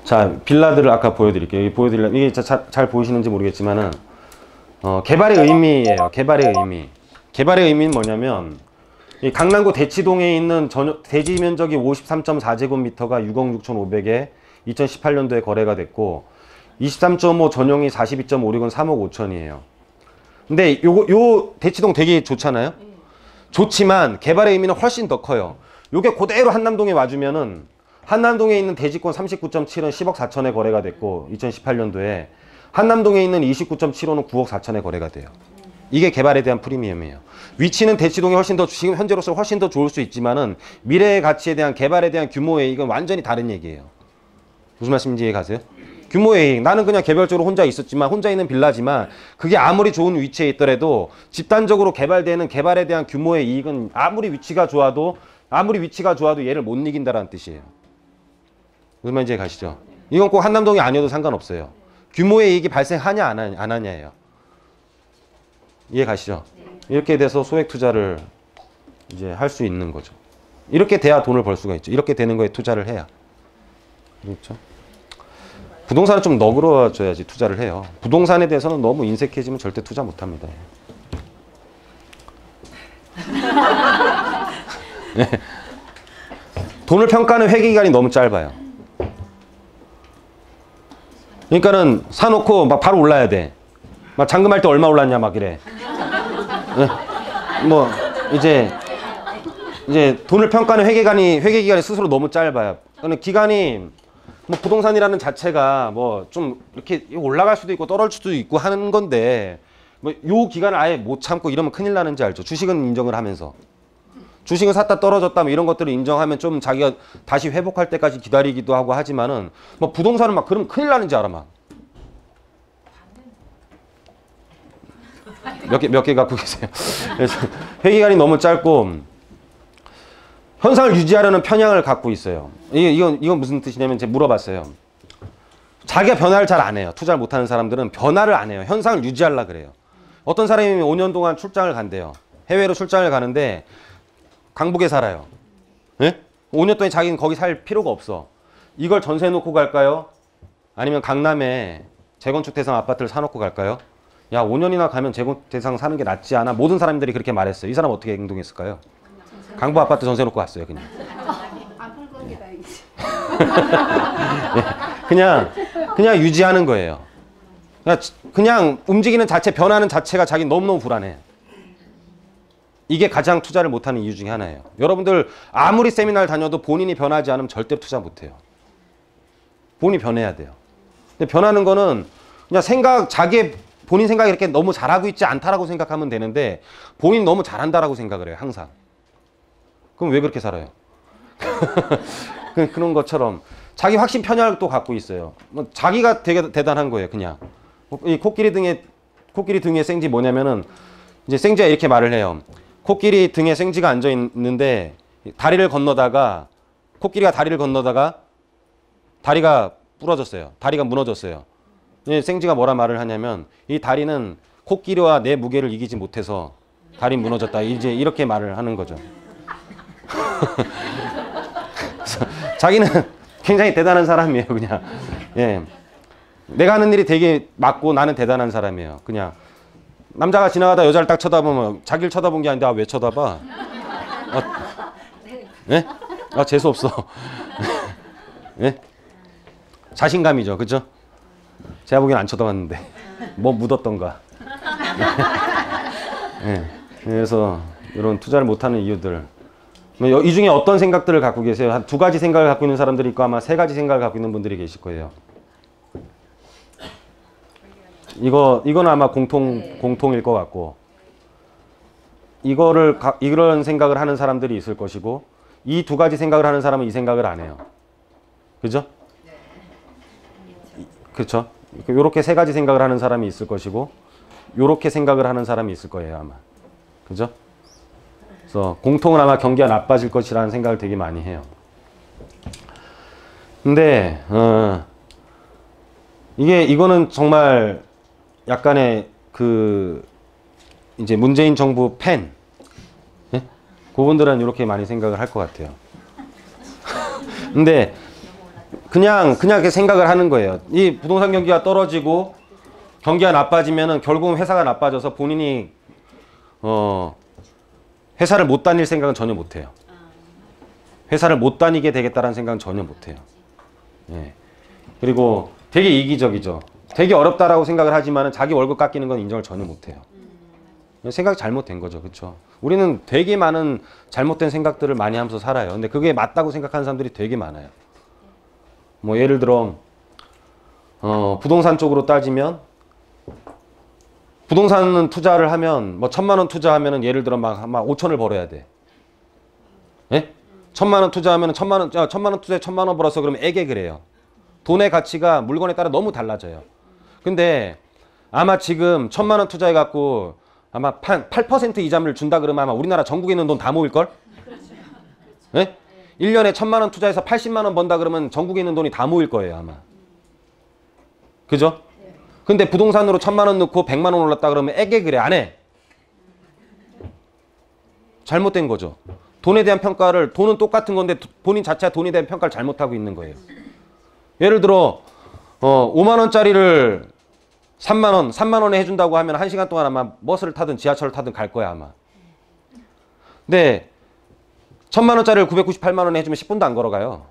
자, 빌라들을 아까 보여드릴게요. 이게 잘 보이시는지 모르겠지만은, 개발의 의미예요. 개발의 의미. 개발의 의미는 뭐냐면, 이 강남구 대치동에 있는 대지 면적이 53.4제곱미터가 6억 6,500에 2018년도에 거래가 됐고, 23.5 전용이 42.56은 3억 5천이에요. 근데 요 대치동 되게 좋잖아요? 좋지만 개발의 의미는 훨씬 더 커요. 요게 그대로 한남동에 와주면은 한남동에 있는 대지권 39.7은 10억 4천에 거래가 됐고 2018년도에 한남동에 있는 29.75는 9억 4천에 거래가 돼요. 이게 개발에 대한 프리미엄이에요. 위치는 대치동이 훨씬 더 지금 현재로서 훨씬 더 좋을 수 있지만은 미래의 가치에 대한 개발에 대한 규모의 이익은 완전히 다른 얘기예요. 무슨 말씀인지 이해가세요? 규모의 이익. 나는 그냥 개별적으로 혼자 있었지만 혼자 있는 빌라지만 그게 아무리 좋은 위치에 있더라도 집단적으로 개발되는 개발에 대한 규모의 이익은 아무리 위치가 좋아도 얘를 못 이긴다라는 뜻이에요. 무슨 말인지 가시죠? 이건 꼭 한남동이 아니어도 상관없어요. 규모의 이익이 발생하냐 안 하냐예요. 이해 가시죠? 이렇게 돼서 소액 투자를 이제 할 수 있는 거죠. 이렇게 돼야 돈을 벌 수가 있죠. 이렇게 되는 거에 투자를 해야. 그렇죠? 부동산은 좀 너그러워져야지 투자를 해요. 부동산에 대해서는 너무 인색해지면 절대 투자 못 합니다. 네. 돈을 평가하는 회계기간이 너무 짧아요. 그러니까는 사놓고 막 바로 올라야 돼. 막 잔금할 때 얼마 올랐냐 막 이래. 네. 뭐 이제 돈을 평가하는 회계기간이 스스로 너무 짧아요. 그러니까 기간이 뭐 부동산이라는 자체가 뭐 좀 이렇게 올라갈 수도 있고 떨어질 수도 있고 하는 건데 뭐 요 기간을 아예 못 참고 이러면 큰일 나는지 알죠. 주식은 인정을 하면서 주식은 샀다 떨어졌다 뭐 이런 것들을 인정하면 좀 자기가 다시 회복할 때까지 기다리기도 하고 하지만은 뭐 부동산은 막 그러면 큰일 나는지 알아 막. 몇 개 갖고 계세요. 그래서 회계기간이 너무 짧고 현상을 유지하려는 편향을 갖고 있어요. 이건 무슨 뜻이냐면 제가 물어봤어요. 자기가 변화를 잘 안 해요. 투자를 못하는 사람들은 변화를 안 해요. 현상을 유지하려고 그래요. 어떤 사람이 5년 동안 출장을 간대요. 해외로 출장을 가는데 강북에 살아요. 네? 5년 동안 자기는 거기 살 필요가 없어. 이걸 전세 놓고 갈까요? 아니면 강남에 재건축 대상 아파트를 사놓고 갈까요? 야, 5년이나 가면 재건축 대상 사는 게 낫지 않아? 모든 사람들이 그렇게 말했어요. 이 사람 어떻게 행동했을까요? 강북 아파트 전세 놓고 갔어요, 그냥. 그냥 유지하는 거예요. 그냥 움직이는 자체, 변하는 자체가 자기 너무너무 불안해. 이게 가장 투자를 못하는 이유 중에 하나예요. 여러분들 아무리 세미나를 다녀도 본인이 변하지 않으면 절대 투자 못해요. 본인이 변해야 돼요. 근데 변하는 거는 그냥 본인 생각이 이렇게 너무 잘하고 있지 않다라고 생각하면 되는데 본인이 너무 잘한다라고 생각을 해요, 항상. 그럼 왜 그렇게 살아요? 그런 것처럼 자기 확신 편향을 또 갖고 있어요. 뭐 자기가 되게 대단한 거예요, 그냥. 이 코끼리 등에 생쥐 뭐냐면은 이제 생쥐가 이렇게 말을 해요. 코끼리 등에 생쥐가 앉아 있는데 코끼리가 다리를 건너다가 다리가 부러졌어요. 다리가 무너졌어요. 생쥐가 뭐라 말을 하냐면 이 다리는 코끼리와 내 무게를 이기지 못해서 다리 무너졌다. 이제 이렇게 말을 하는 거죠. 자기는 굉장히 대단한 사람이에요, 그냥. 예. 내가 하는 일이 되게 맞고 나는 대단한 사람이에요. 그냥 남자가 지나가다 여자를 딱 쳐다보면 자기를 쳐다본 게 아닌데 왜 쳐다봐? 예? 재수 없어. 예? 자신감이죠, 그죠? 제가 보기엔 안 쳐다봤는데 뭐 묻었던가. 예. 그래서 이런 투자를 못하는 이유들. 이 중에 어떤 생각들을 갖고 계세요? 한 2가지 생각을 갖고 있는 사람들이 있고 아마 3가지 생각을 갖고 있는 분들이 계실 거예요. 이건 아마 공통일 것 같고 이런 생각을 하는 사람들이 있을 것이고 이 2가지 생각을 하는 사람은 이 생각을 안 해요. 그죠? 그렇죠? 요렇게 3가지 생각을 하는 사람이 있을 것이고 요렇게 생각을 하는 사람이 있을 거예요, 아마. 그죠? 그래서 공통은 아마 경기가 나빠질 것이라는 생각을 되게 많이 해요. 근데 이거는 정말 약간의 이제 문재인 정부 팬, 예? 그분들은 이렇게 많이 생각을 할 것 같아요. 근데 그냥 이렇게 생각을 하는 거예요. 이 부동산 경기가 떨어지고 경기가 나빠지면은 결국은 회사가 나빠져서 본인이 회사를 못 다닐 생각은 전혀 못 해요. 회사를 못 다니게 되겠다라는 생각은 전혀 못 해요. 예. 그리고 되게 이기적이죠. 되게 어렵다라고 생각을 하지만은 자기 월급 깎이는 건 인정을 전혀 못 해요. 생각이 잘못된 거죠. 그렇죠? 우리는 되게 많은 잘못된 생각들을 많이 하면서 살아요. 근데 그게 맞다고 생각하는 사람들이 되게 많아요. 뭐 예를 들어 부동산 쪽으로 따지면 부동산 투자를 하면 뭐 1,000만 원 투자하면은 예를 들어 막 5천을 벌어야 돼. 예? 1,000만 원 투자하면은 1,000만 원 투자에 1,000만 원 벌어서 그러면 애게 그래요. 돈의 가치가 물건에 따라 너무 달라져요. 근데 아마 지금 1,000만 원 투자해 갖고 아마 8% 이자를 준다 그러면 아마 우리나라 전국에 있는 돈 다 모일걸? 예? 1년에 1,000만 원 투자해서 80만 원 번다 그러면 전국에 있는 돈이 다 모일 거예요, 아마. 그죠? 근데 부동산으로 1,000만 원 넣고 100만 원 올랐다 그러면 애게 그래, 안 해? 잘못된 거죠. 돈에 대한 평가를, 돈은 똑같은 건데 본인 자체가 돈에 대한 평가를 잘못하고 있는 거예요. 예를 들어 5만 원짜리를 3만 원에 해준다고 하면 1시간 동안 아마 버스를 타든 지하철을 타든 갈 거야, 아마. 근데 1,000만 원짜리를 998만 원에 해주면 10분도 안 걸어가요.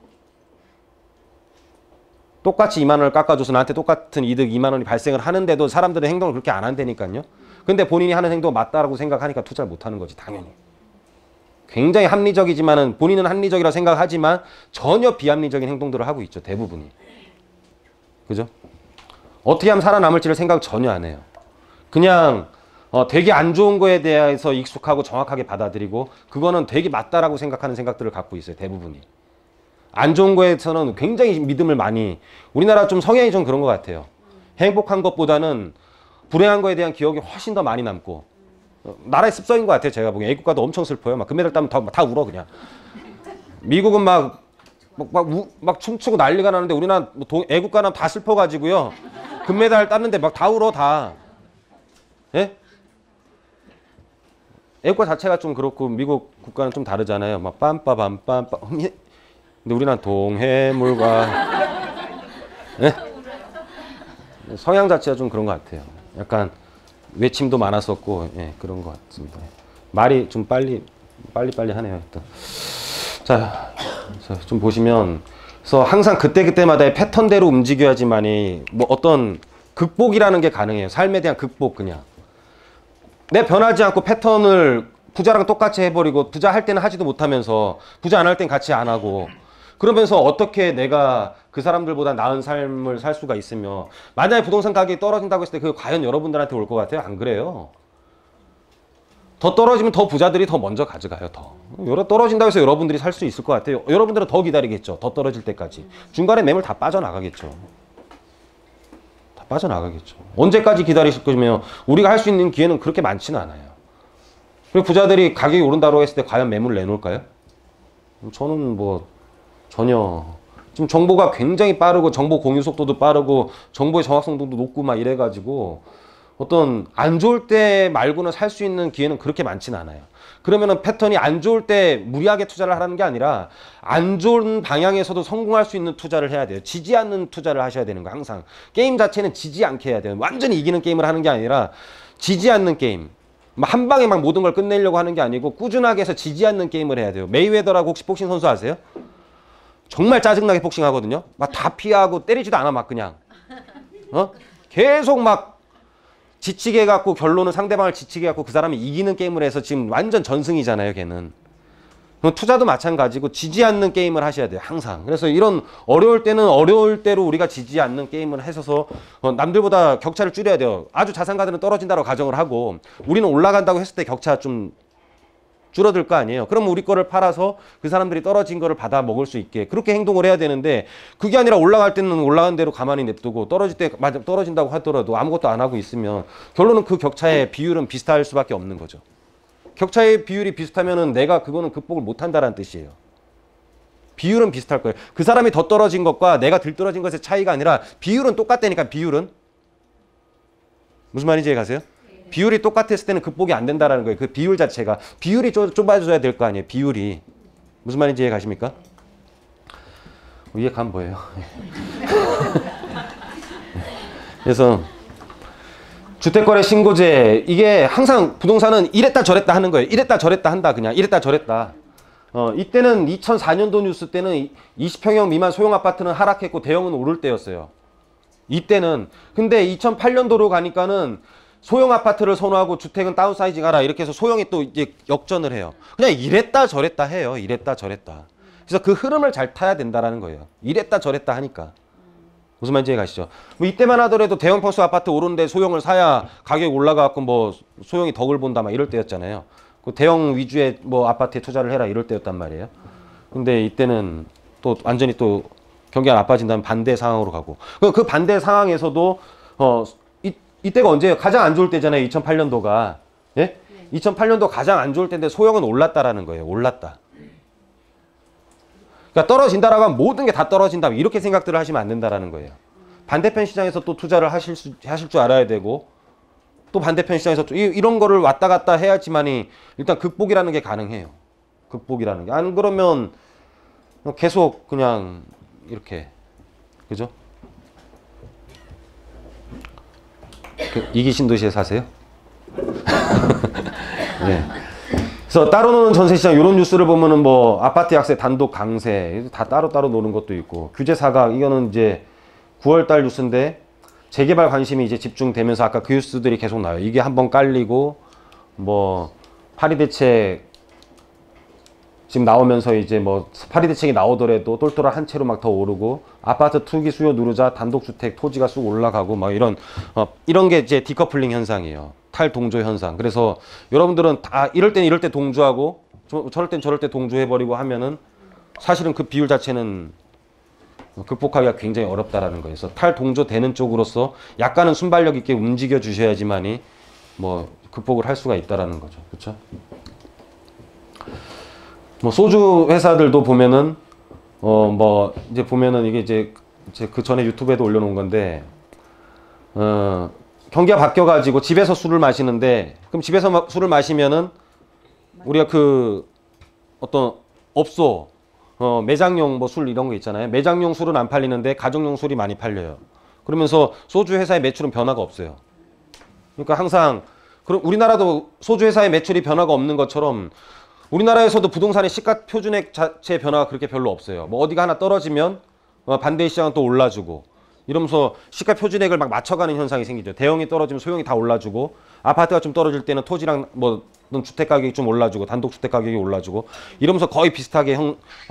똑같이 2만 원을 깎아줘서 나한테 똑같은 이득 2만 원이 발생을 하는데도 사람들은 행동을 그렇게 안 한다니까요. 근데 본인이 하는 행동은 맞다라고 생각하니까 투자를 못 하는 거지, 당연히. 굉장히 합리적이지만은 본인은 합리적이라고 생각하지만 전혀 비합리적인 행동들을 하고 있죠, 대부분이. 그죠? 어떻게 하면 살아남을지를 생각 전혀 안 해요. 그냥 되게 안 좋은 거에 대해서 익숙하고 정확하게 받아들이고 그거는 되게 맞다라고 생각하는 생각들을 갖고 있어요, 대부분이. 안 좋은 거에서는 굉장히 믿음을 많이, 우리나라 좀 성향이 좀 그런 것 같아요. 행복한 것보다는 불행한 거에 대한 기억이 훨씬 더 많이 남고, 나라의 습성인 것 같아요. 제가 보기엔 애국가도 엄청 슬퍼요. 막 금메달 따면 다 울어 그냥. 미국은 막 춤추고 난리가 나는데 우리나라 애국가는 다 슬퍼가지고요. 금메달 땄는데 막 다 울어 다. 예? 애국가 자체가 좀 그렇고 미국 국가는 좀 다르잖아요. 막 빰빠밤빰빰. 근데 우리나라 동해물과 예? 성향 자체가 좀 그런 것 같아요. 약간 외침도 많았었고, 예, 그런 것 같습니다. 말이 좀 빨리 하네요. 일단. 자, 좀 보시면, 그래서 항상 그때그때마다의 패턴대로 움직여야지만이 뭐 어떤 극복이라는 게 가능해요. 삶에 대한 극복, 그냥. 내 변하지 않고 패턴을 부자랑 똑같이 해버리고, 부자 할 때는 하지도 못하면서, 부자 안 할 땐 같이 안 하고, 그러면서 어떻게 내가 그 사람들보다 나은 삶을 살 수가 있으며, 만약에 부동산 가격이 떨어진다고 했을 때 그게 과연 여러분들한테 올 것 같아요? 안 그래요. 더 떨어지면 더 부자들이 더 먼저 가져가요. 더 떨어진다고 해서 여러분들이 살 수 있을 것 같아요? 여러분들은 더 기다리겠죠. 더 떨어질 때까지. 중간에 매물 다 빠져나가겠죠. 다 빠져나가겠죠. 언제까지 기다리실 거면 우리가 할 수 있는 기회는 그렇게 많지는 않아요. 그리고 부자들이 가격이 오른다고 했을 때 과연 매물을 내놓을까요? 저는 뭐 전혀. 지금 정보가 굉장히 빠르고 정보 공유 속도도 빠르고 정보의 정확성도 높고 막 이래가지고 어떤 안 좋을 때 말고는 살 수 있는 기회는 그렇게 많지는 않아요. 그러면은 패턴이 안 좋을 때 무리하게 투자를 하라는 게 아니라 안 좋은 방향에서도 성공할 수 있는 투자를 해야 돼요. 지지 않는 투자를 하셔야 되는 거예요. 항상 게임 자체는 지지 않게 해야 돼요. 완전히 이기는 게임을 하는 게 아니라 지지 않는 게임. 한 방에 막 모든 걸 끝내려고 하는 게 아니고 꾸준하게 해서 지지 않는 게임을 해야 돼요. 메이웨더라고 혹시 복싱 선수 아세요? 정말 짜증나게 복싱하거든요. 막 다 피하고 때리지도 않아, 막 그냥. 계속 막 지치게 해갖고 결론은 상대방을 지치게 해갖고 그 사람이 이기는 게임을 해서 지금 완전 전승이잖아요, 걔는. 투자도 마찬가지고 지지 않는 게임을 하셔야 돼요, 항상. 그래서 이런 어려울 때는 어려울 대로 우리가 지지 않는 게임을 해서 남들보다 격차를 줄여야 돼요. 아주 자산가들은 떨어진다고 가정을 하고 우리는 올라간다고 했을 때 격차 좀 줄어들 거 아니에요. 그럼 우리 거를 팔아서 그 사람들이 떨어진 거를 받아 먹을 수 있게 그렇게 행동을 해야 되는데 그게 아니라 올라갈 때는 올라간 대로 가만히 냅두고 떨어질 때 떨어진다고 하더라도 아무것도 안 하고 있으면 결론은 그 격차의 비율은 비슷할 수밖에 없는 거죠. 격차의 비율이 비슷하면은 내가 그거는 극복을 못 한다라는 뜻이에요. 비율은 비슷할 거예요. 그 사람이 더 떨어진 것과 내가 덜 떨어진 것의 차이가 아니라 비율은 똑같다니까. 비율은 무슨 말인지 이해가세요? 비율이 똑같았을 때는 극복이 안 된다라는 거예요. 그 비율 자체가. 비율이 좁아져야 될 거 아니에요. 비율이. 무슨 말인지 이해 가십니까? 위에 가면 뭐예요? 그래서 주택거래 신고제 이게 항상 부동산은 이랬다 저랬다 하는 거예요. 이랬다 저랬다 한다. 그냥 이랬다 저랬다. 이때는 2004년도 뉴스 때는 20평형 미만 소형 아파트는 하락했고 대형은 오를 때였어요. 이때는. 근데 2008년도로 가니까는 소형 아파트를 선호하고 주택은 다운사이징 하라 이렇게 해서 소형이 또 이제 역전을 해요. 그냥 이랬다 저랬다 해요. 이랬다 저랬다. 그래서 그 흐름을 잘 타야 된다라는 거예요. 이랬다 저랬다 하니까. 무슨 말인지 가시죠? 뭐 이때만 하더라도 대형 평수 아파트 오르는데 소형을 사야 가격이 올라가고 뭐 소형이 덕을 본다 막 이럴 때였잖아요. 그 대형 위주의 뭐 아파트에 투자를 해라 이럴 때였단 말이에요. 근데 이때는 또 완전히 또 경기가 나빠진다면 반대 상황으로 가고 그 반대 상황에서도 이때가 언제예요? 가장 안 좋을 때잖아요. 2008년도가. 예? 2008년도 가장 안 좋을 때인데 소형은 올랐다라는 거예요. 올랐다. 그러니까 떨어진다라고 하면 모든 게 다 떨어진다. 이렇게 생각들을 하시면 안 된다라는 거예요. 반대편 시장에서 또 투자를 하실 줄 알아야 되고 또 반대편 시장에서 또 이런 거를 왔다 갔다 해야지만이 일단 극복이라는 게 가능해요. 극복이라는 게. 안 그러면 계속 그냥 이렇게. 그죠? 이기 신도시에 사세요? 네. 그래서 따로 노는 전세시장 이런 뉴스를 보면은 뭐 아파트 약세 단독 강세 다 따로따로 노는 것도 있고 규제 사각 이거는 이제 9월달 뉴스인데 재개발 관심이 이제 집중되면서 아까 그 뉴스들이 계속 나와요. 이게 한번 깔리고 뭐 파리 대책 지금 나오면서 이제 뭐 파리 대책이 나오더라도 똘똘한 한 채로 막 더 오르고 아파트 투기 수요 누르자 단독주택 토지가 쑥 올라가고 막 이런 게 이제 디커플링 현상이에요. 탈동조 현상. 그래서 여러분들은 다 이럴 때 동조하고 저럴 때 동조해버리고 하면은 사실은 그 비율 자체는 극복하기가 굉장히 어렵다라는 거예요. 그래서 탈동조 되는 쪽으로서 약간은 순발력 있게 움직여 주셔야지만이 뭐 극복을 할 수가 있다라는 거죠. 그렇죠? 뭐 소주 회사들도 보면은 뭐 이제 보면은 이게 이제 그 전에 유튜브에도 올려놓은 건데 경기가 바뀌어가지고 집에서 술을 마시는데 그럼 집에서 술을 마시면은 우리가 그 어떤 업소 매장용 뭐 술 이런 거 있잖아요. 매장용 술은 안 팔리는데 가정용 술이 많이 팔려요. 그러면서 소주 회사의 매출은 변화가 없어요. 그러니까 항상 그럼 우리나라도 소주 회사의 매출이 변화가 없는 것처럼 우리나라에서도 부동산의 시가 표준액 자체의 변화가 그렇게 별로 없어요. 뭐 어디가 하나 떨어지면 반대의 시장은 또 올라주고 이러면서 시가 표준액을 막 맞춰가는 현상이 생기죠. 대형이 떨어지면 소형이 다 올라주고 아파트가 좀 떨어질 때는 토지랑 뭐 주택 가격이 좀 올라주고 단독주택 가격이 올라주고 이러면서 거의 비슷하게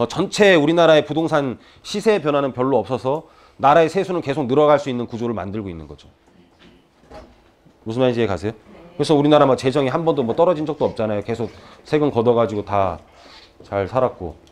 전체 우리나라의 부동산 시세의 변화는 별로 없어서 나라의 세수는 계속 늘어갈 수 있는 구조를 만들고 있는 거죠. 무슨 말인지 이해 가세요? 그래서 우리나라 뭐 재정이 한 번도 뭐 떨어진 적도 없잖아요. 계속 세금 걷어가지고 다 잘 살았고.